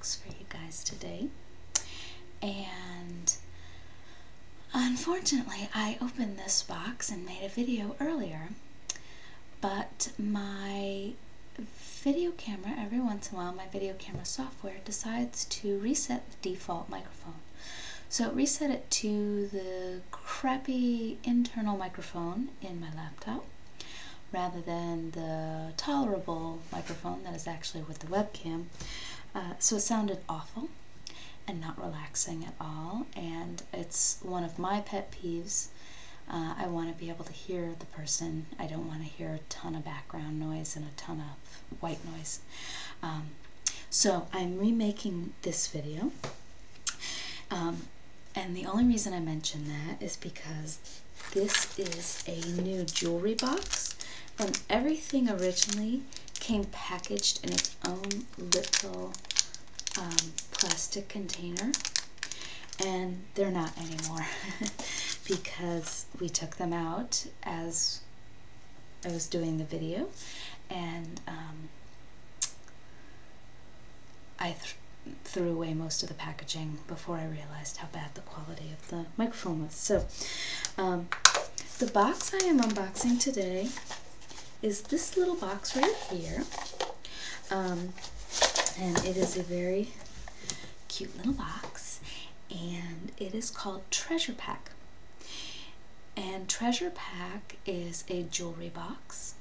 box for you guys today. And unfortunately, I opened this box and made a video earlier, but my video camera, every once in a while, my video camera software decides to reset the default microphone. So it reset it to the crappy internal microphone in my laptop, rather than the tolerable microphone that is actually with the webcam. So it sounded awful and not relaxing at all, and it's one of my pet peeves. I want to be able to hear the person. I don't want to hear a ton of background noise and a ton of white noise. So I'm remaking this video, and the only reason I mention that is because this is a new jewelry box, and everything originally came packaged in its own little plastic container, and they're not anymore because we took them out as I was doing the video, and I threw away most of the packaging before I realized how bad the quality of the microphone was. So the box I am unboxing today is this little box right here, and it is a very cute little box, and it is called Treasure Pack. And Treasure Pack is a jewelry box,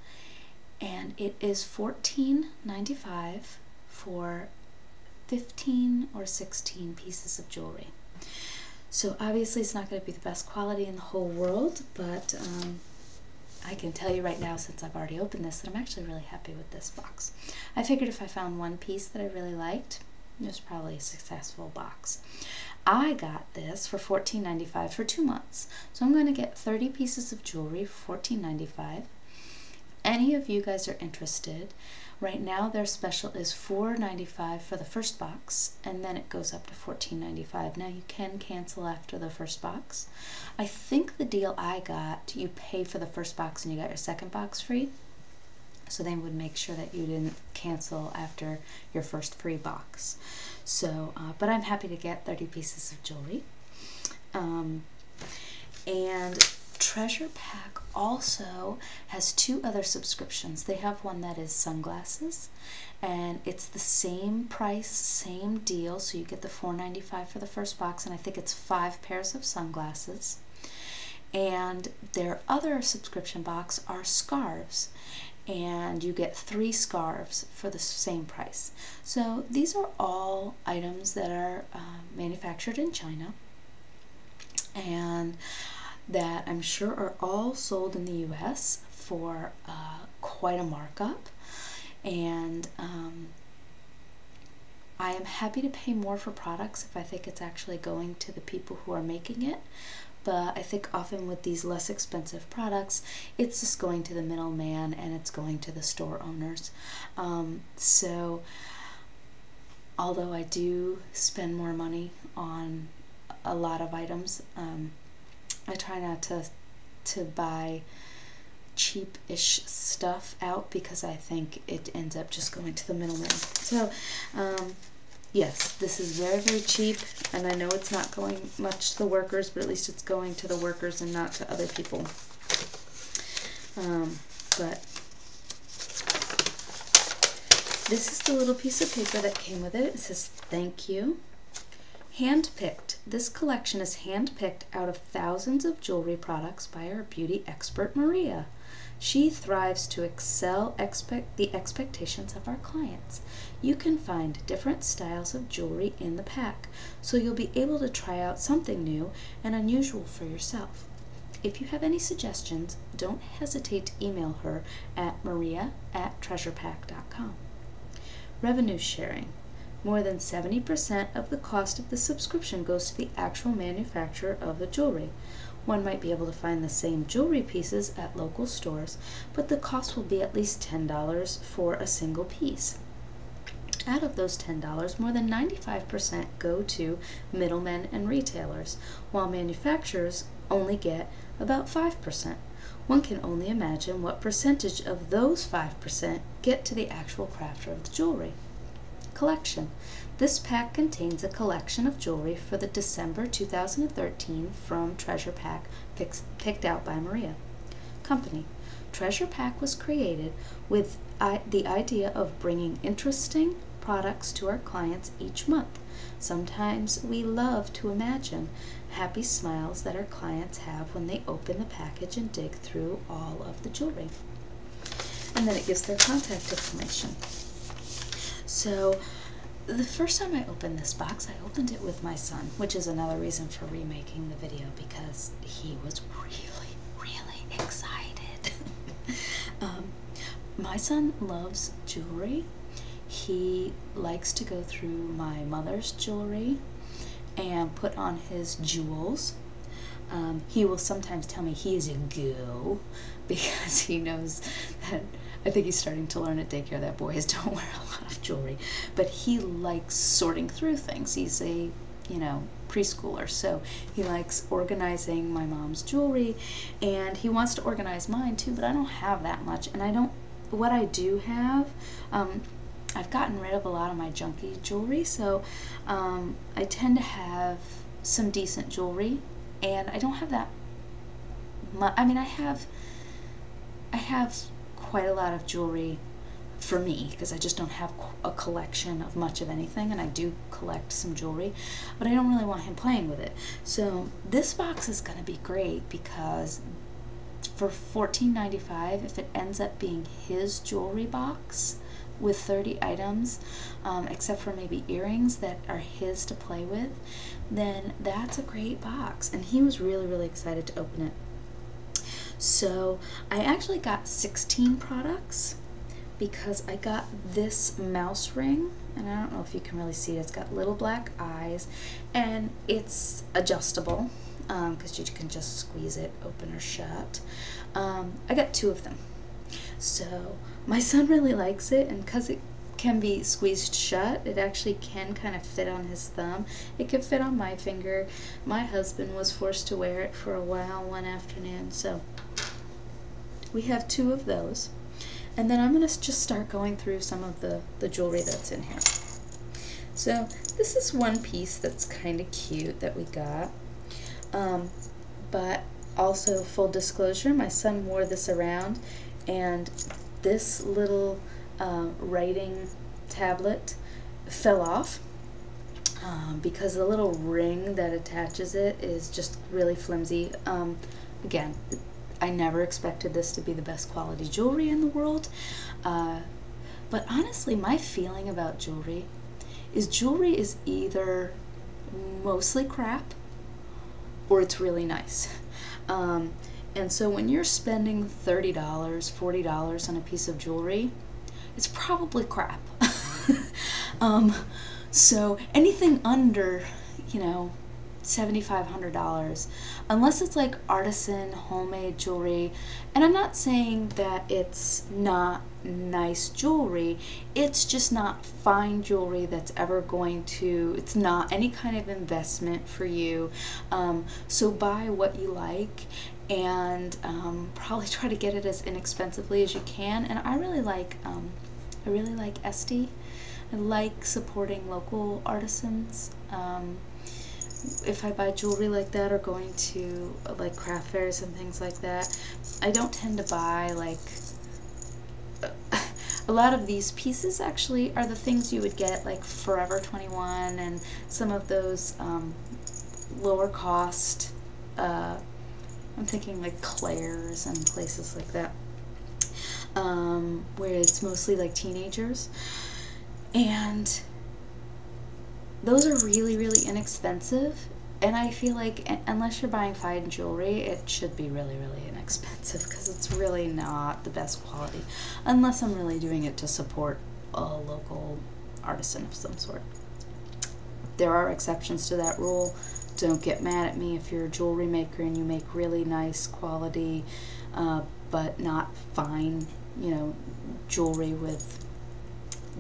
and it is $14.95 for 15 or 16 pieces of jewelry. So obviously it's not going to be the best quality in the whole world, but I can tell you right now, since I've already opened this, that I'm actually really happy with this box. I figured if I found one piece that I really liked, it was probably a successful box. I got this for $14.95 for 2 months. So I'm going to get 30 pieces of jewelry for $14.95. Any of you guys are interested, right now their special is $4.95 for the first box, and then it goes up to $14.95. Now you can cancel after the first box. I think the deal I got, you pay for the first box and you got your second box free. So they would make sure that you didn't cancel after your first free box. So, but I'm happy to get 30 pieces of jewelry. And Treasure Pack also has 2 other subscriptions. They have one that is sunglasses, and it's the same price, same deal. So you get the $4.95 for the first box, and I think it's 5 pairs of sunglasses. And their other subscription box are scarves, and you get 3 scarves for the same price. So these are all items that are manufactured in China, and that I'm sure are all sold in the US for quite a markup. And I am happy to pay more for products if I think it's actually going to the people who are making it. But I think often with these less expensive products, it's just going to the middleman and it's going to the store owners. So although I do spend more money on a lot of items, I try not to buy cheap-ish stuff out because I think it ends up just going to the middleman. So yes, this is very, very cheap, and I know it's not going much to the workers, but at least it's going to the workers and not to other people. But this is the little piece of paper that came with it. It says, "Thank you. Handpicked. This collection is handpicked out of thousands of jewelry products by our beauty expert, Maria. She thrives to excel the expectations of our clients. You can find different styles of jewelry in the pack, so you'll be able to try out something new and unusual for yourself. If you have any suggestions, don't hesitate to email her at maria@treasurepack.com. Revenue sharing. More than 70% of the cost of the subscription goes to the actual manufacturer of the jewelry. One might be able to find the same jewelry pieces at local stores, but the cost will be at least $10 for a single piece. Out of those $10, more than 95% go to middlemen and retailers, while manufacturers only get about 5%. One can only imagine what percentage of those 5% get to the actual crafter of the jewelry. collection. This pack contains a collection of jewelry for the December 2013 from Treasure Pack picked out by Maria. Company. Treasure Pack was created with the idea of bringing interesting products to our clients each month. Sometimes we love to imagine happy smiles that our clients have when they open the package and dig through all of the jewelry. And then it gives their contact information. So the first time I opened this box, I opened it with my son, which is another reason for remaking the video, because he was really, really excited. My son loves jewelry. He likes to go through my mother's jewelry and put on his jewels. He will sometimes tell me he is a girl because he knows that, I think he's starting to learn at daycare that boys don't wear a lot of jewelry, but he likes sorting through things. He's a, preschooler, so he likes organizing my mom's jewelry, and he wants to organize mine too, but I don't have that much, and what I do have, I've gotten rid of a lot of my junky jewelry, so I tend to have some decent jewelry, and I don't have that much. I mean, I have quite a lot of jewelry for me, because I just don't have a collection of much of anything, and I do collect some jewelry, but I don't really want him playing with it. So this box is going to be great, because for $14.95, if it ends up being his jewelry box with 30 items, except for maybe earrings that are his to play with, then that's a great box. And he was really, really excited to open it. So I actually got 16 products, because I got this mouse ring, and I don't know if you can really see it. It's got little black eyes, and it's adjustable, because you can just squeeze it open or shut. I got 2 of them. So my son really likes it, and because it can be squeezed shut, it actually can kind of fit on his thumb. It can fit on my finger. My husband was forced to wear it for a while one afternoon, so we have 2 of those. And then I'm going to just start going through some of the jewelry that's in here. So this is one piece that's kind of cute that we got. But also, full disclosure, my son wore this around, and this little writing tablet fell off because the little ring that attaches it is just really flimsy. Again, I never expected this to be the best quality jewelry in the world, but honestly, my feeling about jewelry is either mostly crap or it's really nice. And so when you're spending $30, $40 on a piece of jewelry, it's probably crap. So anything under, $7,500, unless it's like artisan homemade jewelry, and I'm not saying that it's not nice jewelry, it's just not fine jewelry that's ever going to, it's not any kind of investment for you. So buy what you like, and probably try to get it as inexpensively as you can. And I really like Esty. I like supporting local artisans. If I buy jewelry like that, or going to like craft fairs and things like that, I don't tend to buy like a lot of these pieces actually are the things you would get like Forever 21 and some of those lower cost, I'm thinking like Claire's and places like that, where it's mostly like teenagers, and those are really, really inexpensive, and I feel like unless you're buying fine jewelry, it should be really, really inexpensive, because it's really not the best quality, unless I'm really doing it to support a local artisan of some sort. There are exceptions to that rule. Don't get mad at me if you're a jewelry maker and you make really nice quality, but not fine, jewelry with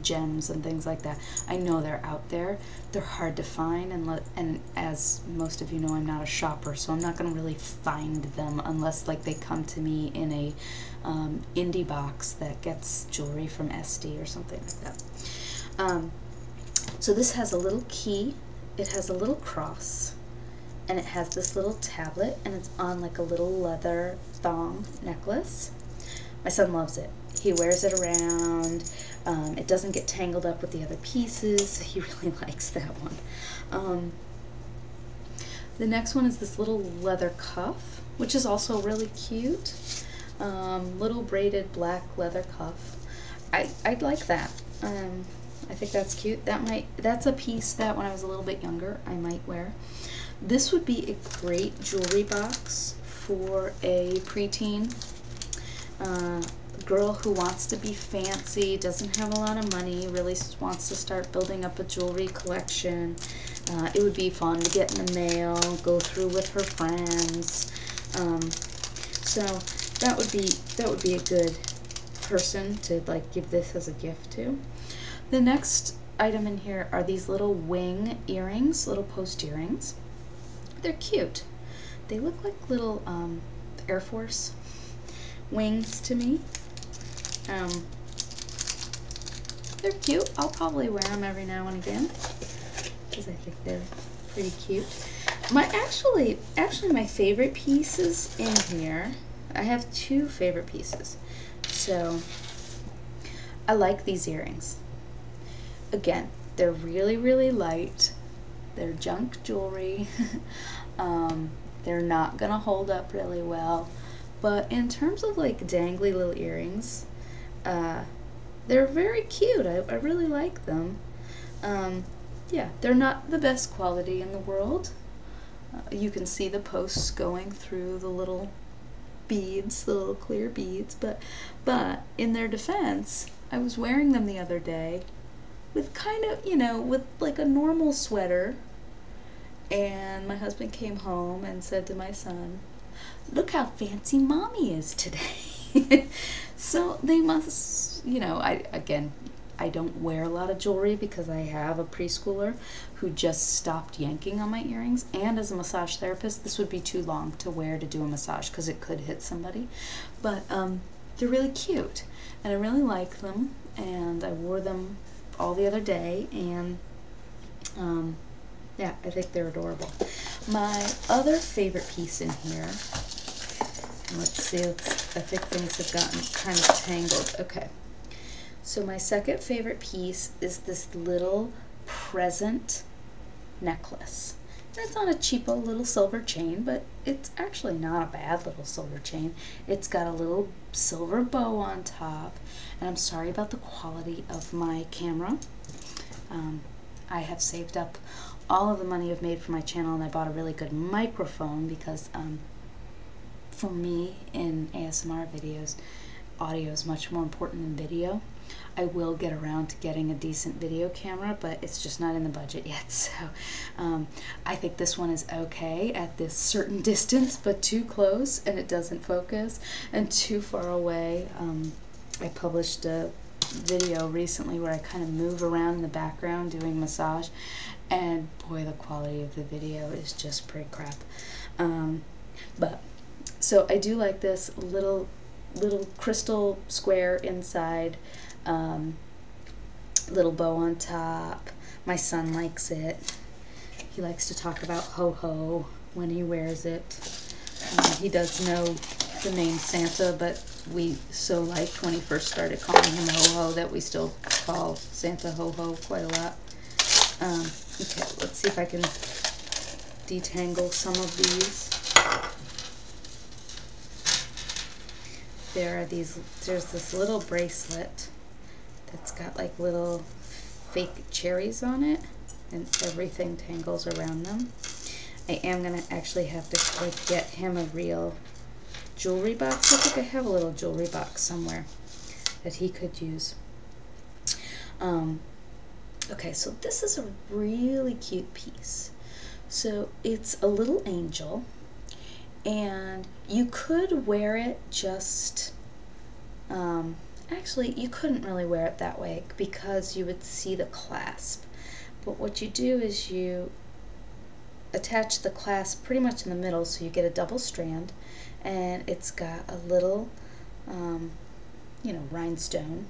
gems and things like that. I know they're out there. They're hard to find, and as most of you know, I'm not a shopper, so I'm not going to really find them unless like they come to me in a indie box that gets jewelry from Esty or something like that. So this has a little key, it has a little cross, and it has this little tablet, and it's on like a little leather thong necklace. My son loves it. He wears it around. It doesn't get tangled up with the other pieces. He really likes that one. The next one is this little leather cuff, which is also really cute. Little braided black leather cuff. I'd like that. I think that's cute. That's a piece that when I was a little bit younger I might wear. This would be a great jewelry box for a preteen girl who wants to be fancy, doesn't have a lot of money, really wants to start building up a jewelry collection. It would be fun to get in the mail, go through with her friends. So that would be a good person to like give this as a gift to. The next item in here are these little wing earrings, little post earrings. They're cute. They look like little Air Force wings to me. They're cute. I'll probably wear them every now and again because I think they're pretty cute. Actually my favorite pieces in here, I have two favorite pieces. So I like these earrings. Again, they're really, really light. They're junk jewelry. They're not gonna hold up really well. But in terms of like dangly little earrings, they're very cute. I really like them. Yeah, they're not the best quality in the world. You can see the posts going through the little beads, the little clear beads, but in their defense, I was wearing them the other day with kind of, with like a normal sweater, and my husband came home and said to my son, "Look how fancy mommy is today." So they must, I don't wear a lot of jewelry because I have a preschooler who just stopped yanking on my earrings, and as a massage therapist, this would be too long to wear to do a massage because it could hit somebody. But they're really cute, and I really like them, and I wore them all the other day, and yeah, I think they're adorable. My other favorite piece in here, let's see, I think things have gotten kind of tangled. Okay, so my second favorite piece is this little present necklace. And it's on a cheapo little silver chain, but it's actually not a bad little silver chain. It's got a little silver bow on top, and I'm sorry about the quality of my camera. I have saved up all of the money I've made for my channel, and I bought a really good microphone because for me in ASMR videos, audio is much more important than video. I will get around to getting a decent video camera, but it's just not in the budget yet. So I think this one is okay at this certain distance, but too close and it doesn't focus, and too far away. I published a video recently where I kind of move around in the background doing massage, and boy, the quality of the video is just pretty crap. But so I do like this little crystal square inside, little bow on top. My son likes it. He likes to talk about ho-ho when he wears it. He does know the name Santa, but we so liked when he first started calling him ho-ho that we still call Santa ho-ho quite a lot. Okay, let's see if I can detangle some of these. There's this little bracelet that's got like little fake cherries on it, and everything tangles around them. I am gonna actually have to like get him a real jewelry box. I think I have a little jewelry box somewhere that he could use. Okay, so this is a really cute piece. So it's a little angel, and you could wear it just, actually you couldn't really wear it that way because you would see the clasp. But what you do is you attach the clasp pretty much in the middle, so you get a double strand, and it's got a little, rhinestone,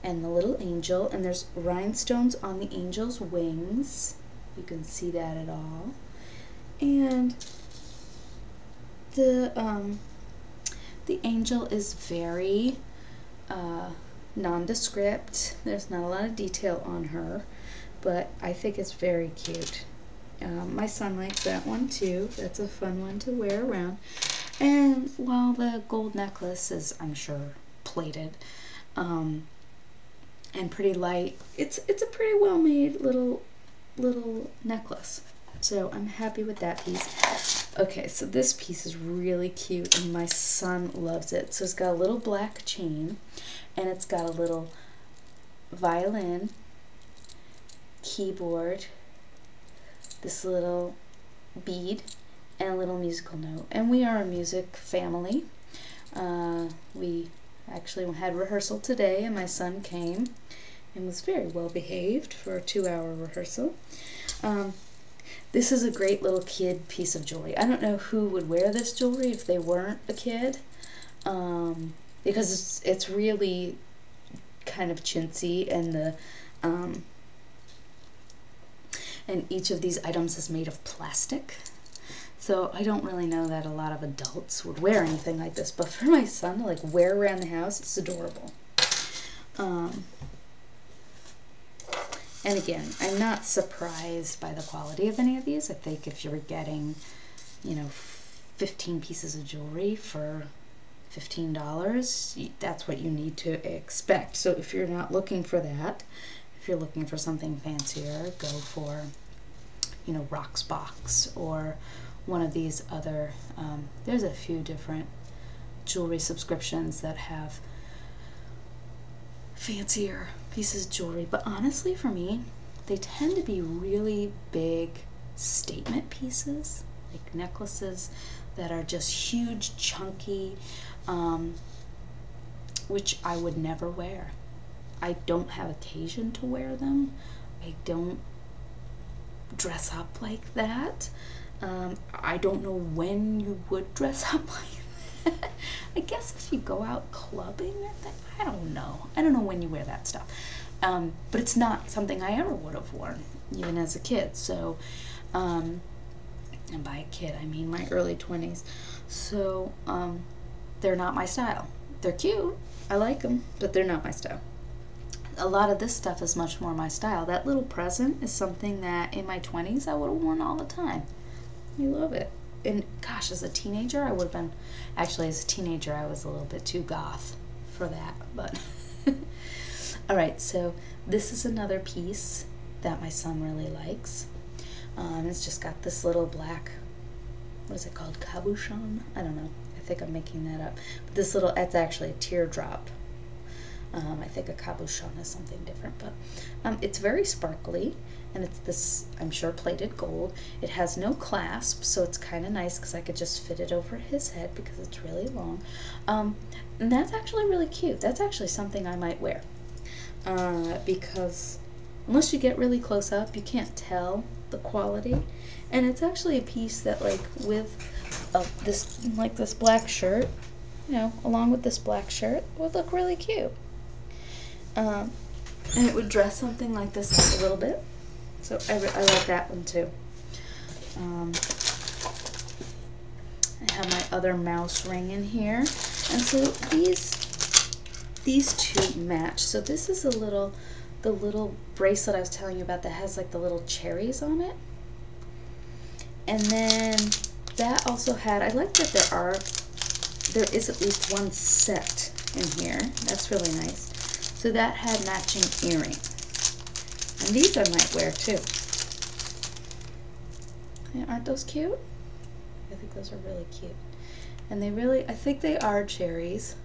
and the little angel, and there's rhinestones on the angel's wings. You can see that at all. And the angel is very nondescript. There's not a lot of detail on her, but I think it's very cute. My son likes that one too. That's a fun one to wear around. And while the gold necklace is, I'm sure, plated and pretty light, it's a pretty well made little necklace. So I'm happy with that piece. Okay, so this piece is really cute and my son loves it. So it's got a little black chain and it's got a little violin, keyboard, this little bead, and a little musical note. And we are a music family. We actually had rehearsal today and my son came and was very well behaved for a 2-hour rehearsal. This is a great little kid piece of jewelry. I don't know who would wear this jewelry if they weren't a kid, because it's really kind of chintzy, and the and each of these items is made of plastic. So I don't really know that a lot of adults would wear anything like this, but for my son to like wear around the house, it's adorable. And again, I'm not surprised by the quality of any of these. I think if you're getting, you know, 15 pieces of jewelry for $15, that's what you need to expect. So if you're not looking for that, if you're looking for something fancier, go for, you know, Rocksbox or one of these other, there's a few different jewelry subscriptions that have fancier pieces of jewelry, but honestly for me, they tend to be really big statement pieces, like necklaces that are just huge, chunky, which I would never wear. I don't have occasion to wear them. I don't dress up like that. I don't know when you would dress up like that. I guess if you go out clubbing or that, I don't know. I don't know when you wear that stuff. But it's not something I ever would have worn, even as a kid. So, and by a kid, I mean my early 20s. So, they're not my style. They're cute. I like them, but they're not my style. A lot of this stuff is much more my style. That little present is something that in my 20s I would have worn all the time. I love it. And gosh, as a teenager, I would have been, actually as a teenager, I was a little bit too goth for that, but all right, so this is another piece that my son really likes. It's just got this little black, what is it called, cabochon? I don't know, I think I'm making that up. But this little, it's actually a teardrop. I think a cabochon is something different, but it's very sparkly, and it's this, I'm sure, plated gold. It has no clasp, so it's kind of nice because I could just fit it over his head because it's really long. And that's actually really cute. That's actually something I might wear, because unless you get really close up, you can't tell the quality. And it's actually a piece that, like, with this, like this black shirt, you know, along with this black shirt, would look really cute. And it would dress something like this up a little bit. So I like that one too. I have my other mouse ring in here. And so these two match. So this is the little bracelet I was telling you about that has like the little cherries on it. And then that also had, I like that there is at least one set in here. That's really nice. So that had matching earrings. And these I might wear too. Yeah, aren't those cute? I think those are really cute. And they really, I think they are cherries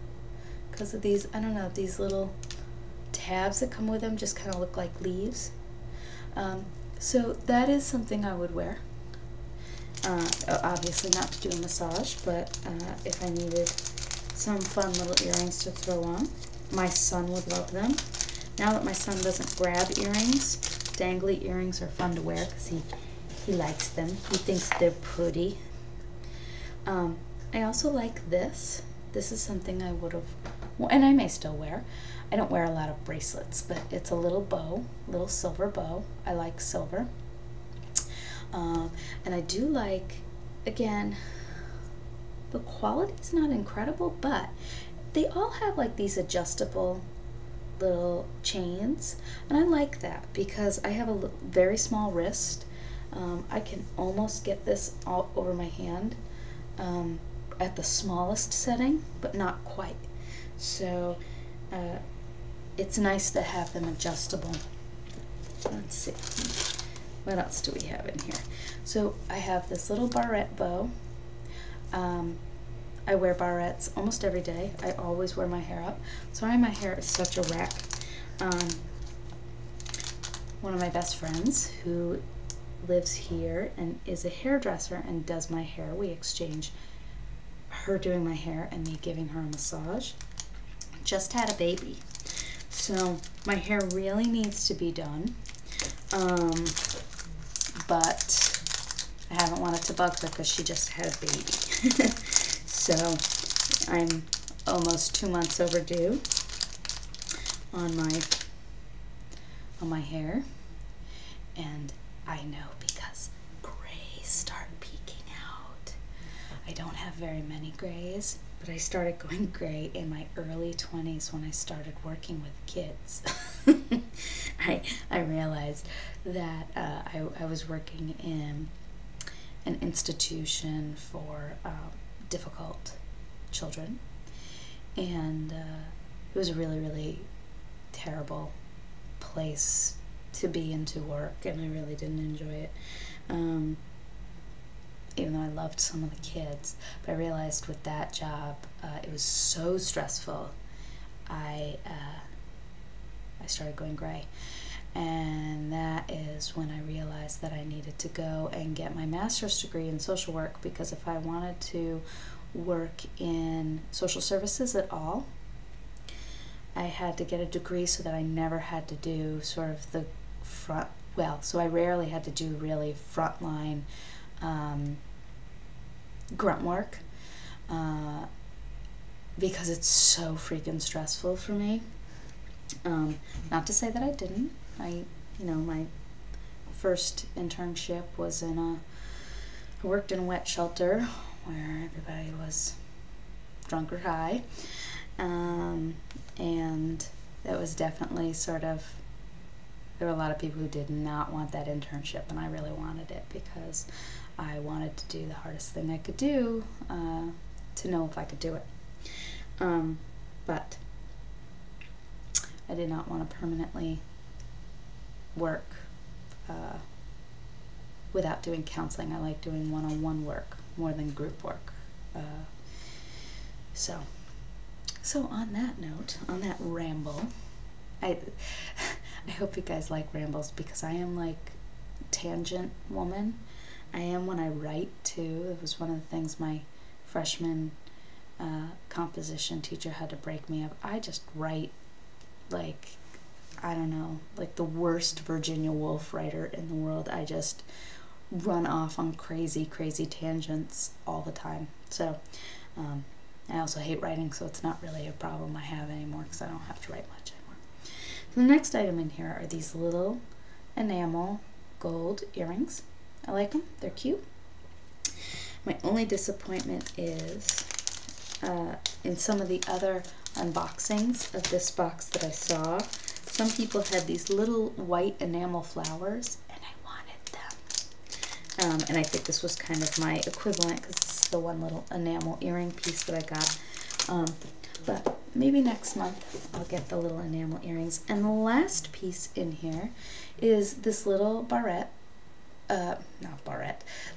because of these, I don't know, these little tabs that come with them just kind of look like leaves. So that is something I would wear. Obviously not to do a massage, but if I needed some fun little earrings to throw on. My son would love them. Now that my son doesn't grab earrings, dangly earrings are fun to wear because he likes them. He thinks they're pretty. I also like this. This is something I would have, well, and I may still wear. I don't wear a lot of bracelets, but it's a little bow, little silver bow. I like silver. And I do like, again, the quality's not incredible, but they all have like these adjustable little chains, and I like that because I have a very small wrist. I can almost get this all over my hand at the smallest setting, but not quite. So it's nice to have them adjustable. Let's see, what else do we have in here? So I have this little barrette bow. I wear barrettes almost every day. I always wear my hair up. Sorry, my hair is such a wreck. One of my best friends who lives here and is a hairdresser and does my hair, we exchange her doing my hair and me giving her a massage. Just had a baby, so my hair really needs to be done, but I haven't wanted to bug her because she just had a baby. So I'm almost 2 months overdue on my hair, and I know because grays start peeking out. I don't have very many grays, but I started going gray in my early 20s when I started working with kids. I realized that I was working in an institution for difficult children, and it was a really, really terrible place to be and to work, and I really didn't enjoy it, even though I loved some of the kids. But I realized with that job it was so stressful, I started going gray, and that is when I realized that I needed to go and get my master's degree in social work, because if I wanted to work in social services at all, I had to get a degree so that I never had to do sort of the front, well, so I rarely had to do really frontline grunt work, because it's so freaking stressful for me. Not to say that I didn't. My first internship was I worked in a wet shelter where everybody was drunk or high, and that was definitely sort of, there were a lot of people who did not want that internship, and I really wanted it because I wanted to do the hardest thing I could do, to know if I could do it. But I did not want to permanently work without doing counseling. I like doing one-on-one work more than group work. So on that note, on that ramble, I hope you guys like rambles, because I am like tangent woman. I am when I write too. It was one of the things my freshman composition teacher had to break me up. I just write like, I don't know, like the worst Virginia Woolf writer in the world. I just run off on crazy tangents all the time. So I also hate writing, so it's not really a problem I have anymore because I don't have to write much anymore. So the next item in here are these little enamel gold earrings. I like them. They're cute. My only disappointment is in some of the other unboxings of this box that I saw, some people had these little white enamel flowers, and I wanted them. And I think this was kind of my equivalent, because this is the one little enamel earring piece that I got. But maybe next month I'll get the little enamel earrings. And the last piece in here is this little barrette,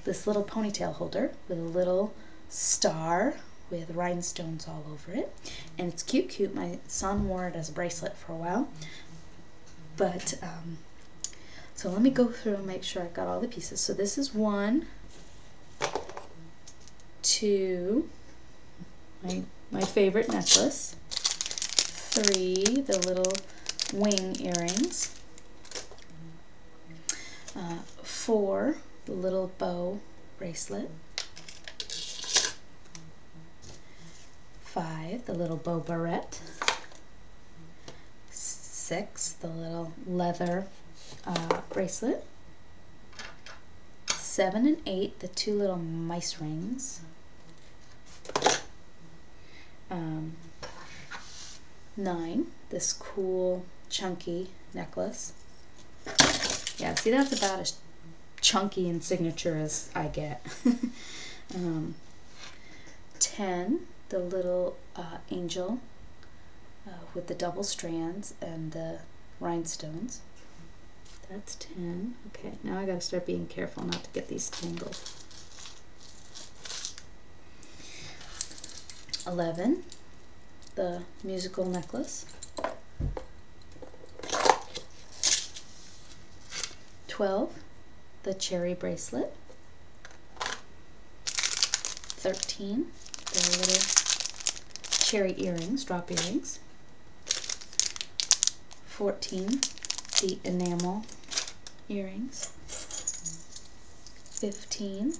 this little ponytail holder with a little star with rhinestones all over it, and it's cute. My son wore it as a bracelet for a while, but so let me go through and make sure I've got all the pieces. So this is 1, 2, my favorite necklace, 3, the little wing earrings, 4, the little bow bracelet, 5, the little bow barrette, 6, the little leather bracelet. 7 and 8, the 2 little mice rings. 9, this cool chunky necklace. Yeah, see, that's about as chunky and signature as I get. 10, the little angel with the double strands and the rhinestones. That's 10. Okay, now I gotta start being careful not to get these tangled. 11, the musical necklace. 12, the cherry bracelet. 13, the little cherry earrings, drop earrings. 14, the enamel earrings. 15,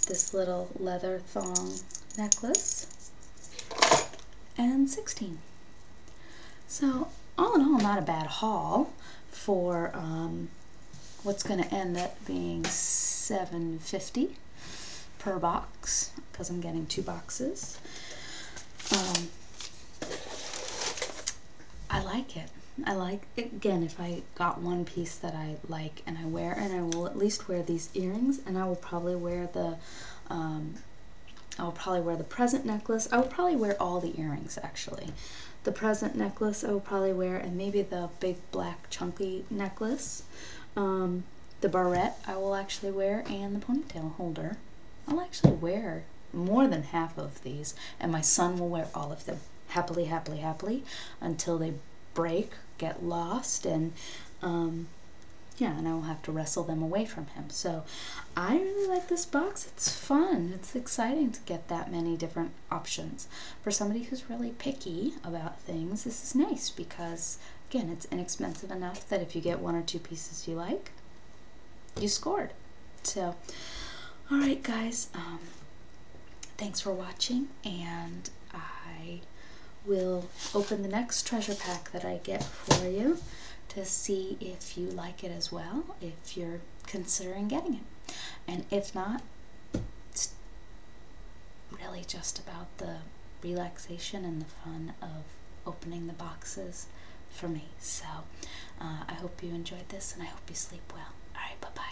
this little leather thong necklace. And 16. So all in all, not a bad haul for what's going to end up being $7.50 per box, because I'm getting 2 boxes. I like it. I like it. Again, if I got one piece that I like and I wear, and I will at least wear these earrings, and I will probably wear the present necklace. I will probably wear all the earrings, actually. The present necklace I will probably wear, and maybe the big black chunky necklace. The barrette I will actually wear, and the ponytail holder. I'll actually wear more than half of these, and my son will wear all of them. Happily, happily, happily, until they break, get lost, and yeah, and I will have to wrestle them away from him. So I really like this box. It's fun. It's exciting to get that many different options. For somebody who's really picky about things, this is nice because, again, it's inexpensive enough that if you get 1 or 2 pieces you like, you scored. So, all right, guys, thanks for watching, and I will open the next treasure pack that I get for you to see if you like it as well, if you're considering getting it. And if not, it's really just about the relaxation and the fun of opening the boxes for me. So I hope you enjoyed this, and I hope you sleep well. All right, bye-bye.